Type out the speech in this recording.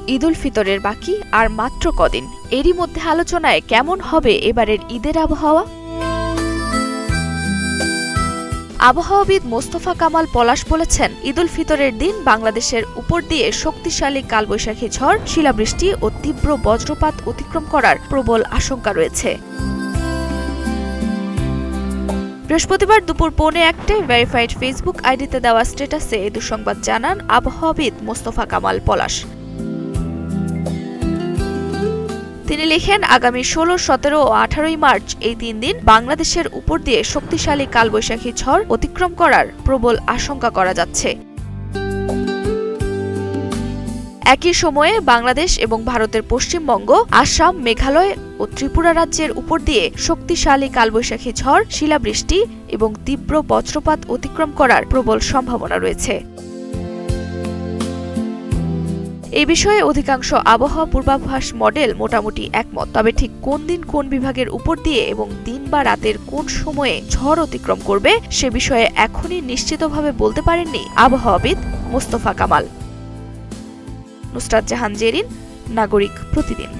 ঈদ উল ফিতরের বাকি আর মাত্র কদিন, এরই মধ্যে আলোচনায় কেমন হবে এবারের ঈদের আবহাওয়া। আবহাওয়াবিদ মোস্তফা কামাল পলাশ বলেছেন, ঈদ উল ফিতরের দিন বাংলাদেশের উপর দিয়ে শক্তিশালী কালবৈশাখী ঝড়, শিলাবৃষ্টি ও তীব্র বজ্রপাত অতিক্রম করার প্রবল আশঙ্কা রয়েছে। বৃহস্পতিবার দুপুর 1:15 ভেরিফাইড ফেসবুক আইডিতে দেওয়া স্ট্যাটাসে এ দুঃসংবাদ জানান আবহাওয়াবিদ মোস্তফা কামাল পলাশ। তিনি লিখেন, আগামী 16, 17 ও 18 মার্চ এই 3 দিন বাংলাদেশের উপর দিয়ে শক্তিশালী কালবৈশাখী ঝড় অতিক্রম করার প্রবল আশঙ্কা করা যাচ্ছে। একই সময়ে বাংলাদেশ এবং ভারতের পশ্চিমবঙ্গ, আসাম, মেঘালয় ও ত্রিপুরা রাজ্যের উপর দিয়ে শক্তিশালী কালবৈশাখী ঝড়, শিলাবৃষ্টি এবং তীব্র বজ্রপাত অতিক্রম করার প্রবল সম্ভাবনা রয়েছে। এই বিষয়ে অধিকাংশ আবহাওয়া পূর্বাভাস মডেল মোটামুটি একমত। তবে ঠিক কোন দিন কোন বিভাগের উপর দিয়ে এবং দিন বা রাতের কোন সময়ে ঝড় অতিক্রম করবে সে বিষয়ে এখনই নিশ্চিতভাবে বলতে পারেননি আবহাওয়াবিদ মোস্তফা কামাল। নুসরাত জাহান জেরিন, নাগরিক প্রতিদিন।